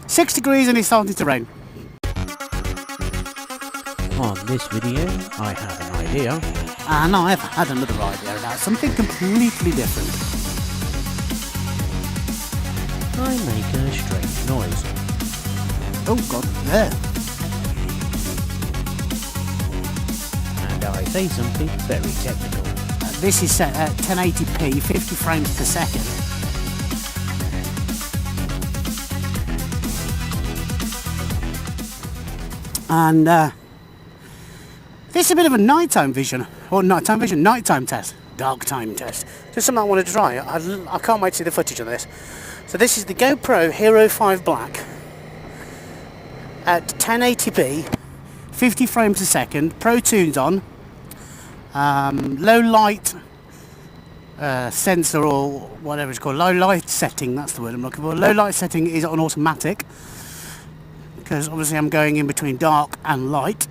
6 degrees and it's starting to rain. On this video, I have an idea. And I've had another idea about something completely different. I make a strange noise. Oh god, there. And I say something very technical. This is set at 1080p, 50 frames per second. And this is a bit of a nighttime vision, or nighttime test, dark time test. Just something I want to try. I can't wait to see the footage of this. So this is the GoPro Hero 5 Black at 1080p, 50 frames a second, Pro Tunes on, low light sensor or whatever it's called, low light setting, that's the word I'm looking for. Low light setting is on automatic, because obviously I'm going in between dark and light.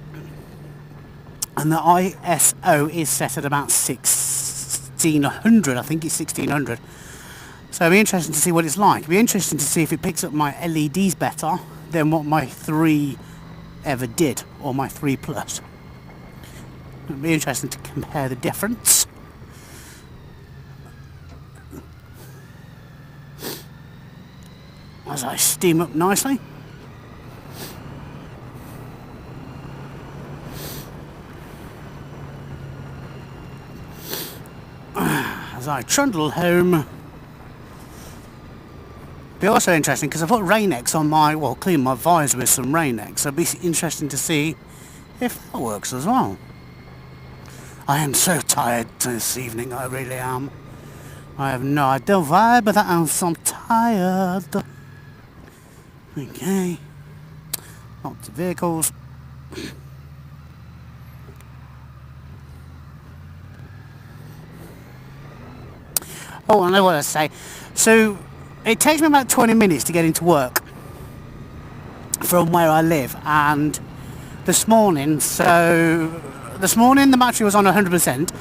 And the ISO is set at about 1600, I think it's 1600. So it'll be interesting to see what it's like. It'll be interesting to see if it picks up my LEDs better than what my 3 ever did, or my 3 Plus. It'll be interesting to compare the difference. As I steam up nicely. As I trundle home. Be also interesting because I put Rain-X on my, well, clean my visor with some Rain-X. So it'll be interesting to see if that works as well. I am so tired this evening, I really am. I have no idea why, but I am so tired. Okay. Lots of vehicles. Oh, I know what I say. So, it takes me about 20 minutes to get into work from where I live. And this morning the battery was on 100%, and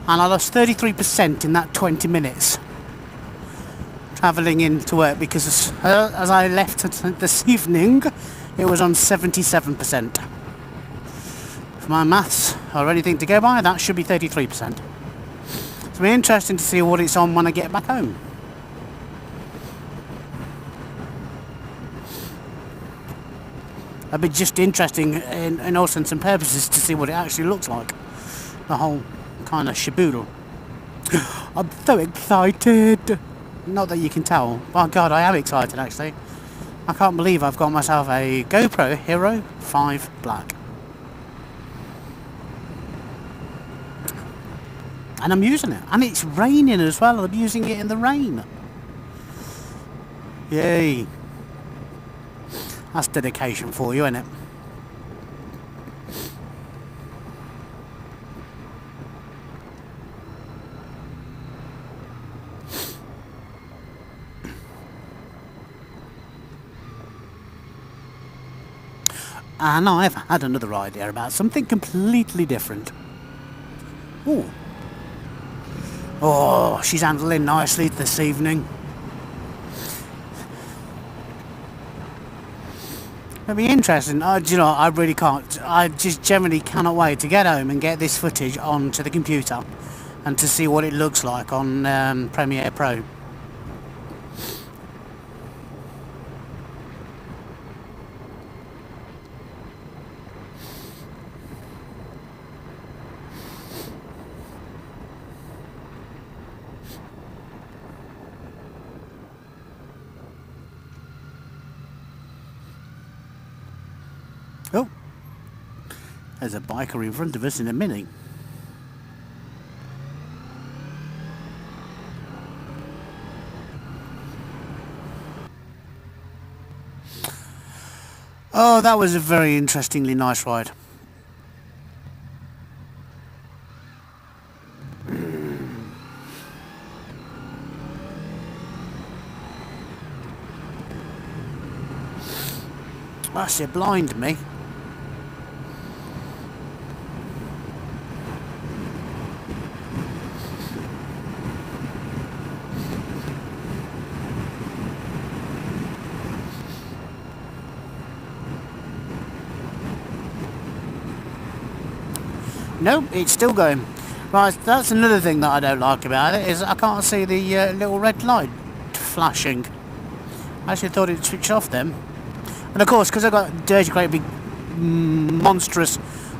I lost 33% in that 20 minutes travelling into work, because as I left this evening, it was on 77%. For my maths or anything to go by, that should be 33%. It'll be interesting to see what it's on when I get back home. It'll be just interesting in all intents and purposes to see what it actually looks like. The whole kind of shaboodle. I'm so excited. Not that you can tell. Oh god, I am excited actually. I can't believe I've got myself a GoPro Hero 5 Black. And I'm using it. And it's raining as well. I'm using it in the rain. Yay. That's dedication for you, isn't it? And I've had another idea about something completely different. Ooh. Oh, she's handling nicely this evening. It'll be interesting. Do you know, I really can't. I just generally cannot wait to get home and get this footage onto the computer and to see what it looks like on Premiere Pro. Oh, there's a biker in front of us in a Mini. Oh, that was a very interestingly nice ride. That's it, blind me. No, it's still going. Right, that's another thing that I don't like about it, is I can't see the little red light flashing. I actually thought it switched off then. And of course, because I've got dirty, great big, monstrous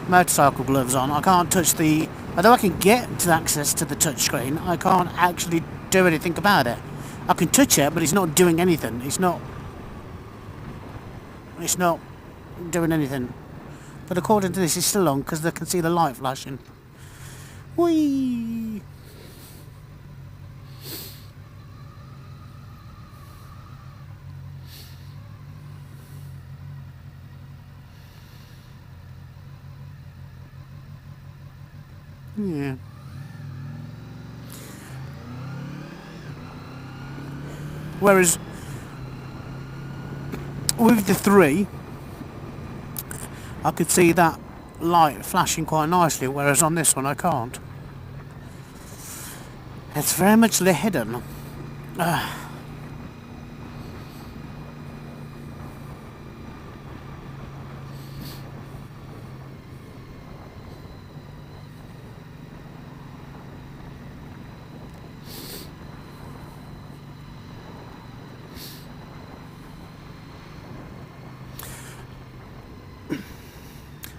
motorcycle gloves on, I can't touch the... Although I can get to access to the touchscreen, I can't actually do anything about it. I can touch it, but it's not doing anything. It's not doing anything. But according to this, it's still on because they can see the light flashing. Whee! Yeah. Whereas with the 3, I could see that light flashing quite nicely, whereas on this one I can't. It's very much hidden.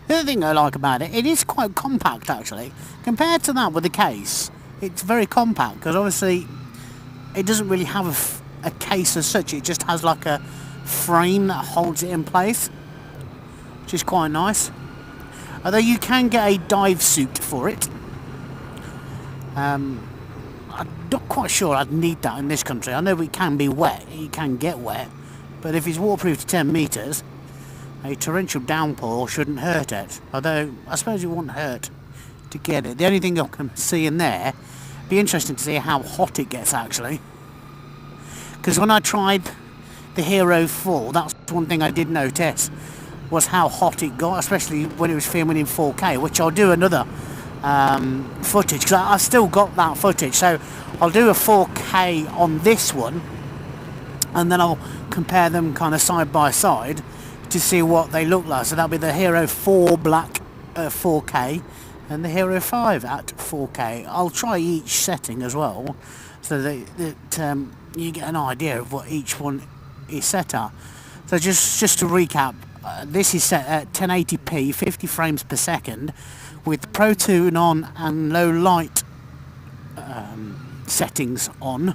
The other thing I like about it, it is quite compact actually. Compared to that with the case, it's very compact because obviously it doesn't really have a case as such, it just has like a frame that holds it in place, which is quite nice. Although you can get a dive suit for it. I'm not quite sure I'd need that in this country. I know it can be wet, it can get wet, but if it's waterproof to 10 metres, a torrential downpour shouldn't hurt it. Although, I suppose it wouldn't hurt to get it. The only thing I can see in there, be interesting to see how hot it gets actually. Because when I tried the Hero 4, that's one thing I did notice, was how hot it got, especially when it was filming in 4K, which I'll do another footage, because I've still got that footage. So I'll do a 4K on this one, and then I'll compare them kind of side by side, to see what they look like. So that'll be the Hero 4 Black 4K and the Hero 5 at 4K. I'll try each setting as well, so that you get an idea of what each one is set at. So just to recap, this is set at 1080p 50 frames per second with Pro Tune on and low light settings on,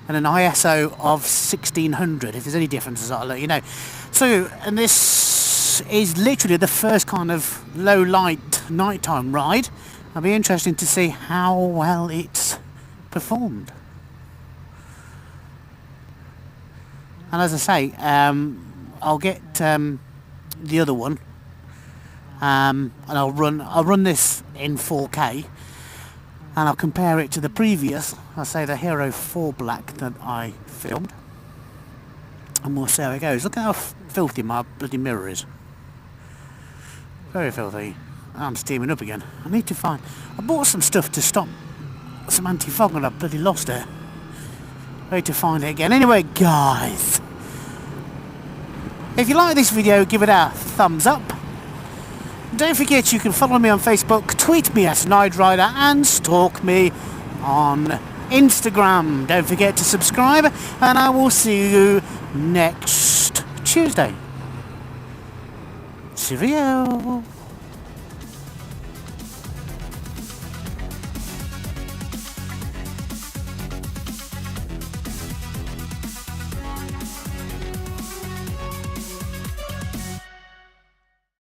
and an ISO of 1600. If there's any differences, I'll let you know. So, and this is literally the first kind of low light nighttime ride. It'll be interesting to see how well it's performed. And as I say, I'll get the other one, and I'll run this in 4K, and I'll compare it to the previous, I'll say the Hero 4 Black that I filmed, and we'll see how it goes. Look at how filthy my bloody mirror is. Very filthy. I'm steaming up again. I need to find... I bought some stuff to stop some anti-fog and I bloody lost it. I need to find it again. Anyway, guys, if you like this video, give it a thumbs up. Don't forget you can follow me on Facebook, tweet me at Nige-Rider, and stalk me on Instagram. Don't forget to subscribe, and I will see you next Tuesday. Saville.